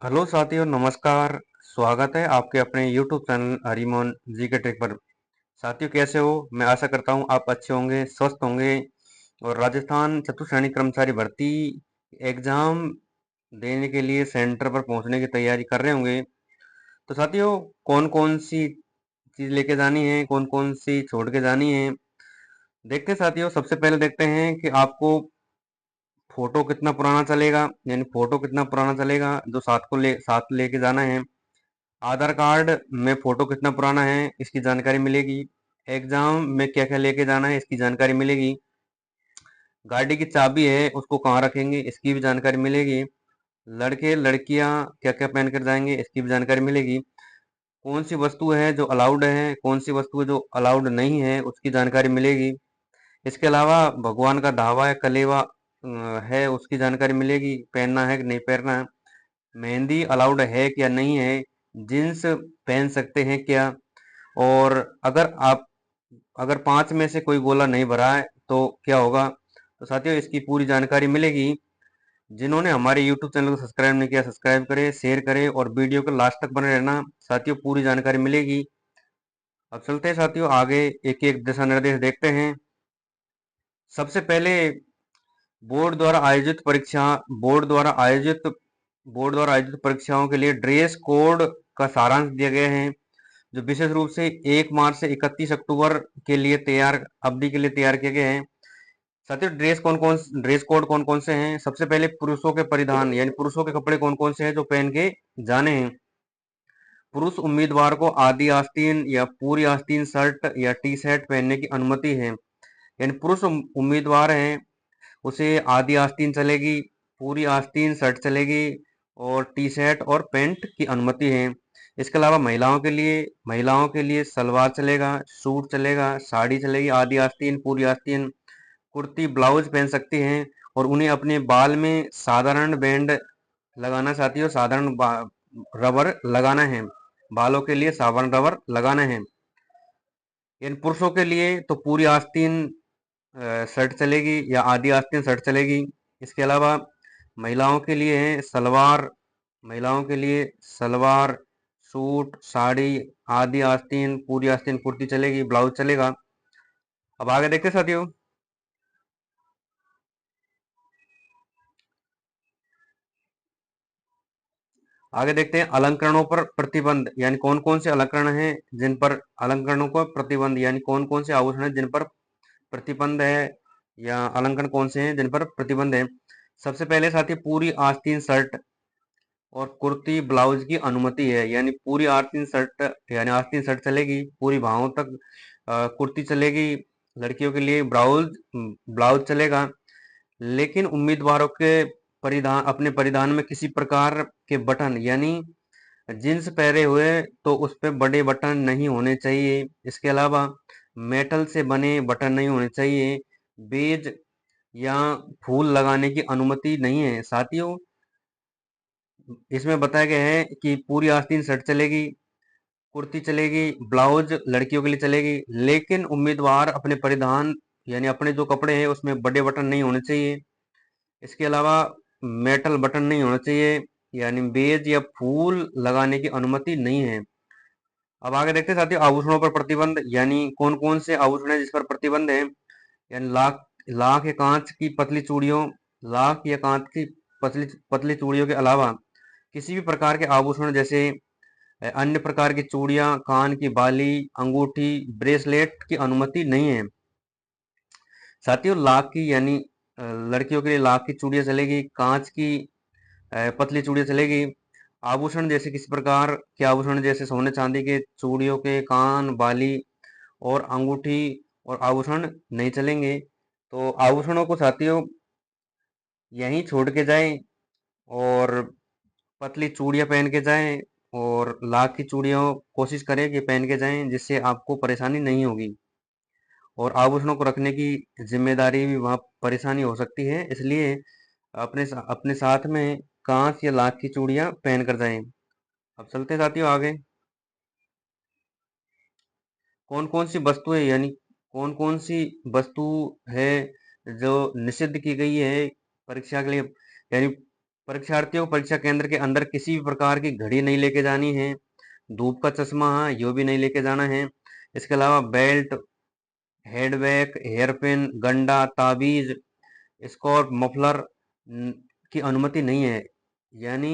Hello साथियों, नमस्कार। स्वागत है आपके अपने यूट्यूब चैनल हरिमोहन जी के ट्रिक पर। साथियों, कैसे हो? मैं आशा करता हूँ आप अच्छे होंगे, स्वस्थ होंगे और राजस्थान चतुश्रेणी कर्मचारी भर्ती एग्जाम देने के लिए सेंटर पर पहुंचने की तैयारी कर रहे होंगे। तो साथियों, कौन कौन सी चीज लेके जानी है, कौन कौन सी छोड़ के जानी है, देखते हैं साथियों। सबसे पहले देखते हैं कि आपको फोटो कितना पुराना चलेगा, यानी फोटो कितना पुराना चलेगा जो साथ लेके जाना है। आधार कार्ड में फोटो कितना पुराना है, इसकी जानकारी मिलेगी। एग्जाम में क्या क्या लेके जाना है, इसकी जानकारी मिलेगी। गाड़ी की चाबी है, उसको कहाँ रखेंगे, इसकी भी जानकारी मिलेगी। लड़के लड़कियां क्या क्या पहन कर जाएंगे, इसकी भी जानकारी मिलेगी। कौन सी वस्तु है जो अलाउड है, कौन सी वस्तु है जो अलाउड नहीं है, उसकी जानकारी मिलेगी। इसके अलावा भगवान का धावा है, कलेवा है, उसकी जानकारी मिलेगी, पहनना है कि नहीं पहनना है। मेहंदी अलाउड है क्या नहीं है, जींस पहन सकते हैं क्या, और अगर पांच में से कोई गोला नहीं भरा है तो क्या होगा। तो साथियों, इसकी पूरी जानकारी मिलेगी। जिन्होंने हमारे YouTube चैनल को सब्सक्राइब नहीं किया, सब्सक्राइब करें, शेयर करें और वीडियो को लास्ट तक बने रहना। साथियों, पूरी जानकारी मिलेगी। अब चलते हैं साथियों आगे, एक एक दिशा निर्देश देखते हैं। सबसे पहले बोर्ड द्वारा आयोजित परीक्षा बोर्ड द्वारा आयोजित बोर्ड द्वारा आयोजित परीक्षाओं के लिए ड्रेस कोड का सारांश दिया गया है, जो विशेष रूप से 1 मार्च से 31 अक्टूबर के लिए तैयार अवधि के लिए तैयार किए गए हैं। साथियों, ड्रेस कोड कौन कौन से हैं? सबसे पहले पुरुषों के परिधान, यानी पुरुषों के कपड़े कौन कौन से हैं जो पहन के जाने हैं। पुरुष उम्मीदवार को आधी आस्तीन या पूरी आस्तीन शर्ट या टी शर्ट पहनने की अनुमति है। यानी पुरुष उम्मीदवार हैं, उसे आधी आस्तीन चलेगी, पूरी आस्तीन शर्ट चलेगी और टी शर्ट और पैंट की अनुमति है। इसके अलावा महिलाओं के लिए सलवार चलेगा, सूट चलेगा, साड़ी चलेगी, आधी आस्तीन, पूरी आस्तीन, कुर्ती ब्लाउज पहन सकती हैं। और उन्हें अपने बाल में साधारण बैंड लगाना चाहती हो, रबर लगाना है, बालों के लिए साधारण रबर लगाना है। इन पुरुषों के लिए तो पूरी आस्तीन शर्ट चलेगी या आधी आस्तीन शर्ट चलेगी। इसके अलावा महिलाओं के लिए है महिलाओं के लिए सलवार, सूट, साड़ी, आधी आस्तीन, पूरी आस्तीन कुर्ती चलेगी, ब्लाउज चलेगा। अब आगे देखते हैं साथियों। आगे देखते हैं अलंकरणों पर प्रतिबंध, यानी कौन कौन से अलंकरण हैं जिन पर अलंकरणों को प्रतिबंध, यानी कौन कौन से आभूषण हैं जिन पर प्रतिबंध है, या अलंकरण कौन से हैं जिन पर प्रतिबंध है। सबसे पहले साथी पूरी आस्तीन शर्ट और कुर्ती ब्लाउज की अनुमति है, यानी पूरी आस्तीन शर्ट, यानी आस्तीन शर्ट चलेगी, पूरी बाहों तक कुर्ती चलेगी। लड़कियों के लिए ब्लाउज चलेगा। लेकिन उम्मीदवारों के अपने परिधान में किसी प्रकार के बटन, यानी जींस पहने हुए तो उस पे बड़े बटन नहीं होने चाहिए। इसके अलावा मेटल से बने बटन नहीं होने चाहिए। बेज या फूल लगाने की अनुमति नहीं है। साथियों, इसमें बताया गया है कि पूरी आस्तीन शर्ट चलेगी, कुर्ती चलेगी, ब्लाउज लड़कियों के लिए चलेगी, लेकिन उम्मीदवार अपने परिधान, यानी अपने जो कपड़े हैं उसमें बड़े बटन नहीं होने चाहिए। इसके अलावा मेटल बटन नहीं होना चाहिए, यानी बेज या फूल लगाने की अनुमति नहीं है। अब आगे देखते हैं साथियों आभूषणों पर प्रतिबंध, यानी कौन कौन से आभूषण है जिस पर प्रतिबंध है। यानी लाख लाख या कांच की पतली चूड़ियों लाख या कांच की पतली पतली चूड़ियों के अलावा किसी भी प्रकार के आभूषण, जैसे अन्य प्रकार की चूड़ियां, कान की बाली, अंगूठी, ब्रेसलेट की अनुमति नहीं है। साथियों, लाख की, यानी लड़कियों के लिए लाख की चूड़ियां चलेगी, कांच की पतली चूड़ियां चलेगी। आभूषण जैसे किसी प्रकार के आभूषण, जैसे सोने चांदी के चूड़ियों के कान बाली और अंगूठी और आभूषण नहीं चलेंगे। तो आभूषणों को साथियों यहीं छोड़ के जाएं और पतली चूड़ियां पहन के जाएं, और लाख की चूड़ियां कोशिश करें कि पहन के जाएं, जिससे आपको परेशानी नहीं होगी। और आभूषणों को रखने की जिम्मेदारी भी वहाँ परेशानी हो सकती है, इसलिए अपने साथ में कांच या लाख की चूड़ियां पहन कर जाएं। अब चलते हैं साथियों आगे। कौन कौन सी वस्तुएं, यानी कौन कौन सी वस्तु है जो निषिद्ध की गई है परीक्षा के लिए। यानी परीक्षार्थियों को परीक्षा केंद्र के अंदर किसी भी प्रकार की घड़ी नहीं लेके जानी है। धूप का चश्मा है यो भी नहीं लेके जाना है। इसके अलावा belt, head bag, hair pin, गंडा, ताबीज, स्कॉर्फ, मफलर की अनुमति नहीं है। यानी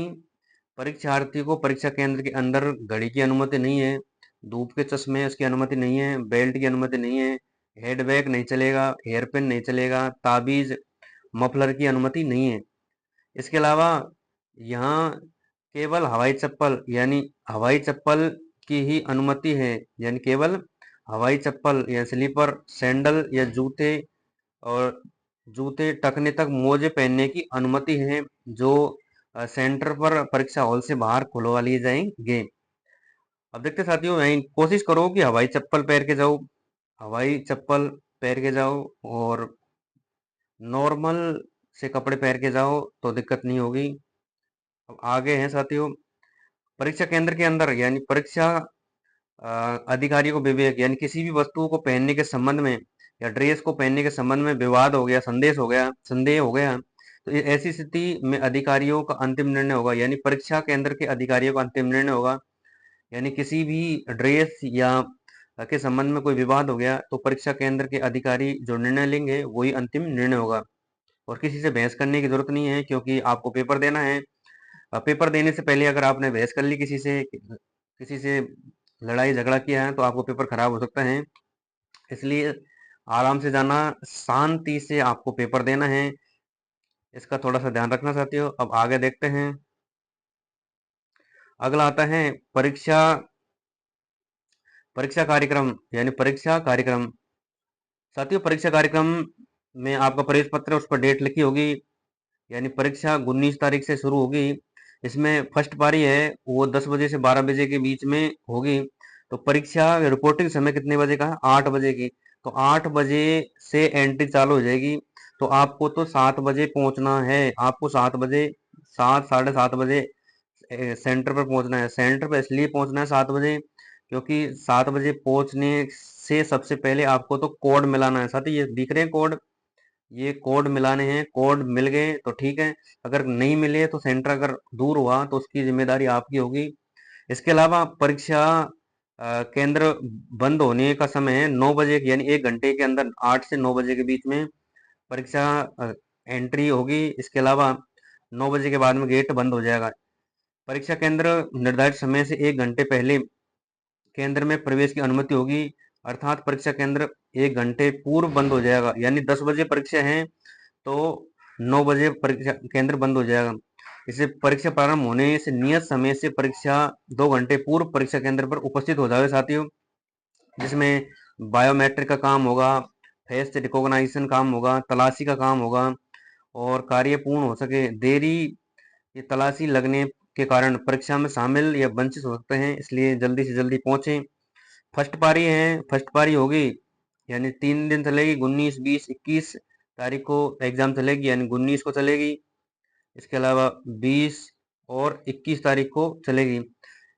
परीक्षार्थी को परीक्षा केंद्र के अंदर घड़ी की अनुमति नहीं है, धूप के चश्मे उसकी अनुमति नहीं है, बेल्ट की अनुमति नहीं है, हेड बैग नहीं चलेगा, हेयर पिन नहीं चलेगा, ताबीज, मफलर की अनुमति नहीं है। इसके अलावा यहाँ केवल हवाई चप्पल यानी हवाई चप्पल की ही अनुमति है। यानी केवल हवाई चप्पल या स्लीपर, सैंडल या जूते और जूते टकने तक मोजे पहनने की अनुमति है, जो सेंटर पर परीक्षा हॉल से बाहर खुलवा लिए जाएंगे। अब देखते साथियों, वहीं कोशिश करो कि हवाई चप्पल पहन के जाओ, हवाई चप्पल पहन के जाओ और नॉर्मल से कपड़े पहन के जाओ तो दिक्कत नहीं होगी। अब आगे हैं साथियों, परीक्षा केंद्र के अंदर यानी परीक्षा अधिकारी को विवेक यानी किसी भी वस्तु को पहनने के संबंध में या ड्रेस को पहनने के संबंध में विवाद हो गया, संदेह हो गया, तो ऐसी स्थिति में अधिकारियों का अंतिम निर्णय होगा। यानी परीक्षा केंद्र के अधिकारियों का अंतिम निर्णय होगा। यानी किसी भी ड्रेस या के संबंध में कोई विवाद हो गया तो परीक्षा केंद्र के अधिकारी जो निर्णय लेंगे वही अंतिम निर्णय होगा। और किसी से बहस करने की जरूरत नहीं है, क्योंकि आपको पेपर देना है। पेपर देने से पहले अगर आपने बहस कर ली किसी से लड़ाई झगड़ा किया है तो आपको पेपर खराब हो सकता है। इसलिए आराम से जाना, शांति से आपको पेपर देना है, इसका थोड़ा सा ध्यान रखना साथियों। अब आगे देखते हैं, अगला आता है परीक्षा परीक्षा कार्यक्रम यानी परीक्षा कार्यक्रम। साथियों, परीक्षा कार्यक्रम में आपका प्रवेश पत्र, उस पर डेट लिखी होगी। यानी परीक्षा 19 तारीख से शुरू होगी। इसमें फर्स्ट पारी है वो 10 बजे से 12 बजे के बीच में होगी। तो परीक्षा रिपोर्टिंग समय कितने बजे का है? 8 बजे की। तो 8 बजे से एंट्री चालू हो जाएगी। तो आपको तो 7 बजे पहुंचना है। आपको 7 बजे, 7 साढ़े 7 बजे सेंटर पर पहुंचना है। सेंटर पर इसलिए पहुंचना है 7 बजे, क्योंकि 7 बजे पहुंचने से सबसे पहले आपको तो कोड मिलाना है। साथ ही ये दिख रहे हैं कोड, ये कोड मिलाने हैं। कोड मिल गए तो ठीक है, अगर नहीं मिले तो सेंटर अगर दूर हुआ तो उसकी जिम्मेदारी आपकी होगी। इसके अलावा परीक्षा केंद्र बंद होने का समय है 9 बजे, यानी 1 घंटे के अंदर 8 से 9 बजे के बीच में परीक्षा एंट्री होगी। इसके अलावा 9 बजे के बाद में गेट बंद हो जाएगा। परीक्षा केंद्र निर्धारित समय से 1 घंटे पहले केंद्र में प्रवेश की अनुमति होगी, अर्थात परीक्षा केंद्र 1 घंटे पूर्व बंद हो जाएगा। यानी 10 बजे परीक्षा है तो 9 बजे परीक्षा केंद्र बंद हो जाएगा। इसे परीक्षा प्रारंभ होने से नियत समय से परीक्षा 2 घंटे पूर्व परीक्षा केंद्र पर उपस्थित हो जाओगे साथियों, जिसमें बायोमेट्रिक का काम होगा, फेस रिकॉग्निशन काम होगा, तलाशी का काम होगा और कार्य पूर्ण हो सके। देरी ये तलाशी लगने के कारण परीक्षा में शामिल या वंचित हो सकते हैं, इसलिए जल्दी से जल्दी पहुंचे। फर्स्ट पारी है, फर्स्ट पारी होगी यानी 3 दिन चलेगी, 19, 20, 21 तारीख को एग्जाम चलेगी, यानी 19 को चलेगी। इसके अलावा 20 और 21 तारीख को चलेगी,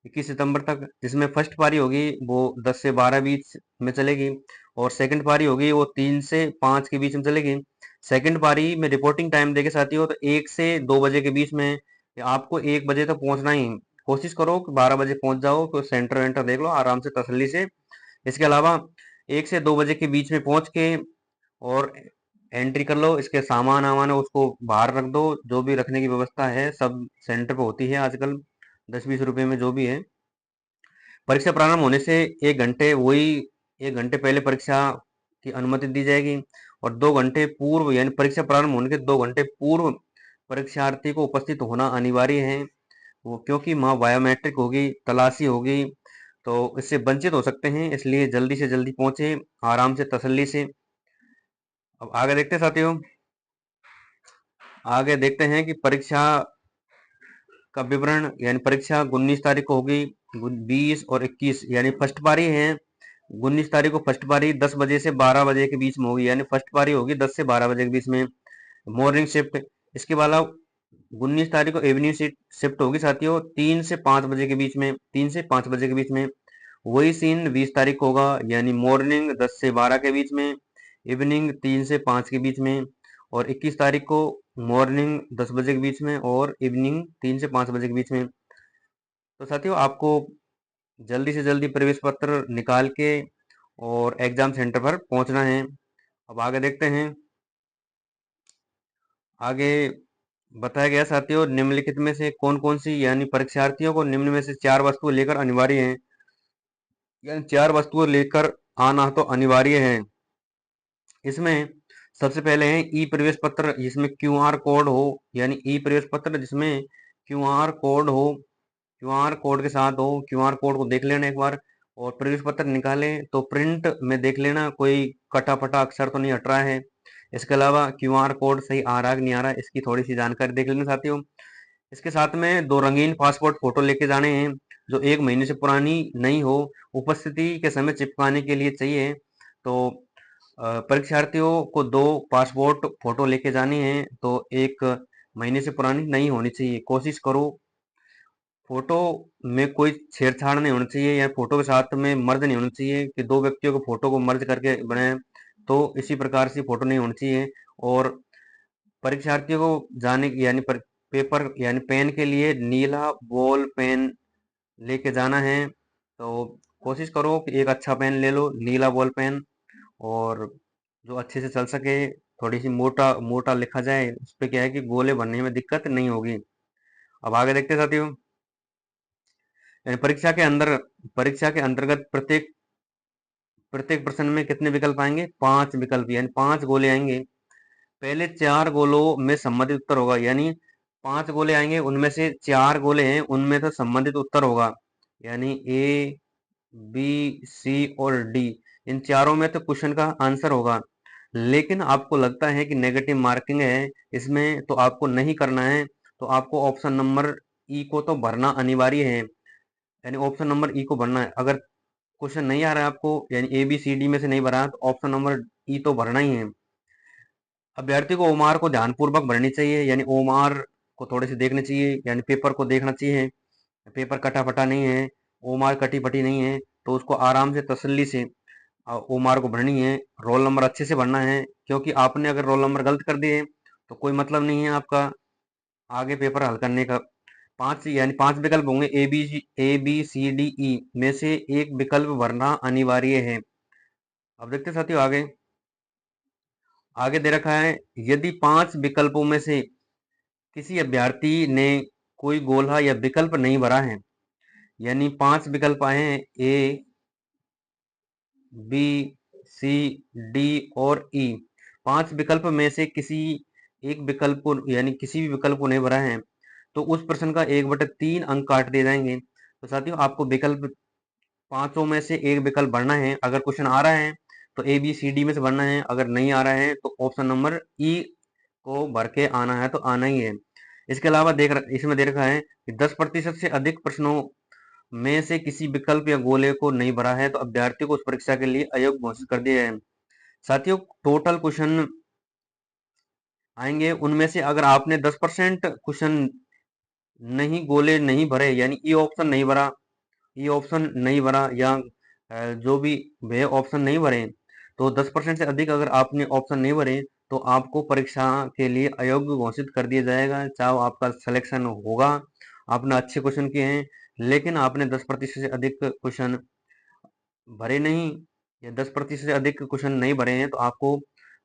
21 सितंबर तक। जिसमें फर्स्ट पारी होगी वो 10 से 12 बीच में चलेगी और सेकंड पारी होगी वो 3 से 5 के बीच में चलेगी। सेकंड पारी में रिपोर्टिंग टाइम देके साथी हो तो 1 से 2 बजे के बीच में। आपको 1 बजे तक पहुंचना ही, कोशिश करो कि 12 बजे पहुंच जाओ, तो सेंटर वेंटर देख लो आराम से तसल्ली से। इसके अलावा 1 से 2 बजे के बीच में पहुंच के और एंट्री कर लो। इसके सामान आमान है उसको बाहर रख दो, जो भी रखने की व्यवस्था है सब सेंटर पे होती है आजकल, 10-20 रुपए में जो भी है। परीक्षा प्रारंभ होने से 1 घंटे पहले परीक्षा की अनुमति दी जाएगी और 2 घंटे पूर्व यानी परीक्षा प्रारंभ होने के 2 घंटे पूर्व परीक्षार्थी को उपस्थित होना अनिवार्य है। वो क्योंकि वहाँ बायोमेट्रिक होगी, तलाशी होगी, तो इससे वंचित हो सकते हैं, इसलिए जल्दी से जल्दी पहुंचे आराम से तसल्ली से। अब आगे देखते हैं साथियों, आगे देखते हैं कि परीक्षा का विवरण। यानी परीक्षा 19 तारीख को होगी, 20 और 21 यानी फर्स्ट पारी है। 19 तारीख को फर्स्ट पारी 10 बजे से 12 बजे के बीच में होगी, यानी फर्स्ट पारी होगी 10 से 12 बजे के बीच में, मॉर्निंग शिफ्ट। इसके बाद 19 तारीख को इवनिंग शिफ्ट होगी साथियों, 3 से 5 बजे के बीच में, 3 से 5 बजे के बीच में। वही सीन 20 तारीख को होगा, यानी मॉर्निंग 10 से 12 के बीच में, इवनिंग 3 से 5 के बीच में। और 21 तारीख को मॉर्निंग 10 बजे के बीच में और इवनिंग 3 से 5 बजे के बीच में। तो साथियों आपको जल्दी से जल्दी प्रवेश पत्र निकाल के और एग्जाम सेंटर पर पहुंचना है। अब आगे देखते हैं। आगे बताया गया साथियों, निम्नलिखित में से कौन कौन सी यानी परीक्षार्थियों को निम्न में से 4 वस्तुएं लेकर अनिवार्य है, यानी 4 वस्तुएं लेकर आना तो अनिवार्य है। इसमें सबसे पहले है ई प्रवेश पत्र जिसमें क्यूआर कोड हो, यानी ई प्रवेश पत्र जिसमें क्यूआर कोड हो, क्यूआर कोड के साथ हो। क्यूआर कोड को देख लेना एक बार, और प्रवेश पत्र निकालें तो प्रिंट में देख लेना कोई कटा फटा अक्षर तो नहीं हट रहा है। इसके अलावा क्यूआर कोड सही आ रहा है कि नहीं आ रहा है, इसकी थोड़ी सी जानकारी देख लेना साथियों। इसके साथ में 2 रंगीन पासपोर्ट फोटो लेके जाने हैं जो 1 महीने से पुरानी नहीं हो, उपस्थिति के समय चिपकाने के लिए चाहिए। तो परीक्षार्थियों को 2 पासपोर्ट फोटो लेके जानी है, तो 1 महीने से पुरानी नहीं होनी चाहिए। कोशिश करो फोटो में कोई छेड़छाड़ नहीं होनी चाहिए, या फोटो के साथ में मर्ज नहीं होना चाहिए कि 2 व्यक्तियों को फोटो को मर्ज करके बनाए, तो इसी प्रकार से फोटो नहीं होनी चाहिए। और परीक्षार्थियों को जाने यानी पेपर यानी पेन के लिए नीला बॉल पेन लेके जाना है। तो कोशिश करो कि एक अच्छा पेन ले लो, नीला बॉल पेन, और जो अच्छे से चल सके, थोड़ी सी मोटा मोटा लिखा जाए, उस पे क्या है कि गोले बनने में दिक्कत नहीं होगी। अब आगे देखते हैं साथियों। परीक्षा के अंतर्गत प्रत्येक प्रत्येक प्रश्न में कितने विकल्प आएंगे? 5 विकल्प, यानी 5 गोले आएंगे। पहले 4 गोलों में संबंधित उत्तर होगा, यानी 5 गोले आएंगे, उनमें से 4 गोले हैं उनमें तो संबंधित उत्तर होगा, यानी ए बी सी और डी, इन चारों में तो क्वेश्चन का आंसर होगा। लेकिन आपको लगता है कि नेगेटिव मार्किंग है इसमें, तो आपको नहीं करना है, तो आपको ऑप्शन नंबर ई को तो भरना अनिवार्य है, यानी ऑप्शन नंबर ई को भरना है। अगर क्वेश्चन नहीं आ रहा है आपको, यानी ए बी सी डी में से नहीं भरा, तो ऑप्शन नंबर ई तो भरना ही है। अभ्यर्थी को ओमार को ध्यानपूर्वक भरनी चाहिए, यानी ओमार को थोड़े से देखने चाहिए, यानी पेपर को देखना चाहिए, पेपर कटा फटा नहीं है, ओमार कटी फटी नहीं है, तो उसको आराम से तसल्ली से ओमार को भरनी है। रोल नंबर अच्छे से भरना है, क्योंकि आपने अगर रोल नंबर गलत कर दिए तो कोई मतलब नहीं है आपका आगे पेपर हल करने का। 5 यानी 5 विकल्प होंगे, A B C D E में से एक विकल्प भरना अनिवार्य है। अब देखते हैं साथियों आगे। आगे दे रखा है, यदि 5 विकल्पों में से किसी अभ्यर्थी ने कोई गोला या विकल्प नहीं भरा है, यानी 5 विकल्प आए हैं, ए बी सी डी और ई, 5 विकल्प में से किसी एक विकल्प को यानी किसी भी विकल्प को नहीं भरा है, तो उस प्रश्न का 1/3 अंक काट दिए जाएंगे। तो साथियों आपको विकल्प पांचों में से एक विकल्प भरना है। अगर क्वेश्चन आ रहा है तो ए बी सी डी में से भरना है, अगर नहीं आ रहा है तो ऑप्शन नंबर ई को भर के आना है, तो आना ही है। इसके अलावा इसमें दे रखा है कि 10% से अधिक प्रश्नों में से किसी विकल्प या गोले को नहीं भरा है, तो अभ्यर्थी को उस परीक्षा के लिए अयोग्य घोषित कर दिया है। साथियों टोटल क्वेश्चन आएंगे, उनमें से अगर आपने 10% क्वेश्चन नहीं गोले नहीं भरे, यानी ई ऑप्शन नहीं भरा, ये ऑप्शन नहीं भरा, या जो भी वे ऑप्शन नहीं भरे, तो 10% से अधिक अगर आपने ऑप्शन नहीं भरे, तो आपको परीक्षा के लिए अयोग्य घोषित कर दिया जाएगा। चाहे आपका सिलेक्शन होगा, आपने अच्छे क्वेश्चन किए हैं, लेकिन आपने 10% से अधिक क्वेश्चन भरे नहीं, या 10% से अधिक क्वेश्चन नहीं भरे हैं, तो आपको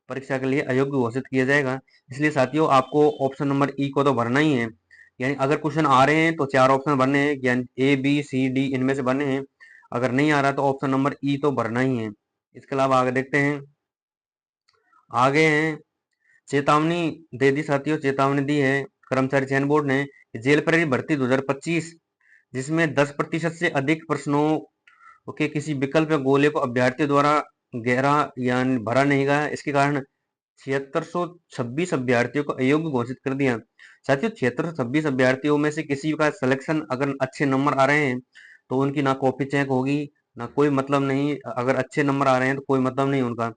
परीक्षा के लिए अयोग्य घोषित किया जाएगा। इसलिए साथियों आपको ऑप्शन नंबर ई को तो भरना ही है, यानी अगर क्वेश्चन आ रहे हैं तो 4 ऑप्शन भरने हैं, यानी ए बी सी डी इनमें से भरने हैं। अगर नहीं आ रहा तो ऑप्शन नंबर ई तो भरना ही है। इसके अलावा आगे देखते हैं। आगे हैं चेतावनी दे दी साथियों, चेतावनी दी है कर्मचारी चयन बोर्ड ने कि जेल प्रहरी भर्ती 2025 जिसमें 10% से अधिक प्रश्नों के किसी विकल्प या गोले को अभ्यर्थियों द्वारा गहरा यानी भरा नहीं गया, इसके कारण 7626 अभ्यर्थियों को अयोग्य घोषित कर दिया। साथियों 7626 अभ्यर्थियों में से किसी का सिलेक्शन अगर अच्छे नंबर आ रहे हैं, तो उनकी ना कॉपी चेक होगी, ना कोई मतलब नहीं, अगर अच्छे नंबर आ रहे हैं तो कोई मतलब नहीं उनका।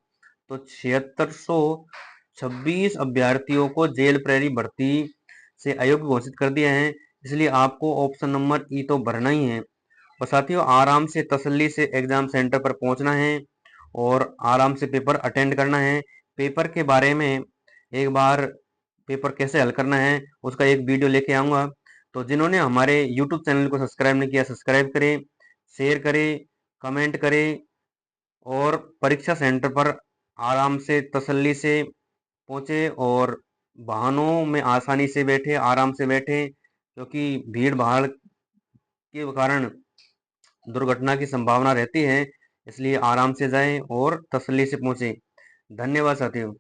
तो 7626 अभ्यर्थियों को जेल प्रहरी भर्ती से अयोग्य घोषित कर दिया है, इसलिए आपको ऑप्शन नंबर ई तो भरना ही है। और साथियों आराम से तसल्ली से एग्जाम सेंटर पर पहुंचना है और आराम से पेपर अटेंड करना है। पेपर के बारे में एक बार पेपर कैसे हल करना है उसका एक वीडियो लेके आऊँगा। तो जिन्होंने हमारे यूट्यूब चैनल को सब्सक्राइब नहीं किया, सब्सक्राइब करें, शेयर करें, कमेंट करें और परीक्षा सेंटर पर आराम से तसल्ली से पहुँचे और वाहनों में आसानी से बैठे, आराम से बैठे, क्योंकि भीड़-भाड़ के कारण दुर्घटना की संभावना रहती है, इसलिए आराम से जाएँ और तसल्ली से पहुँचे। धन्यवाद साथियों।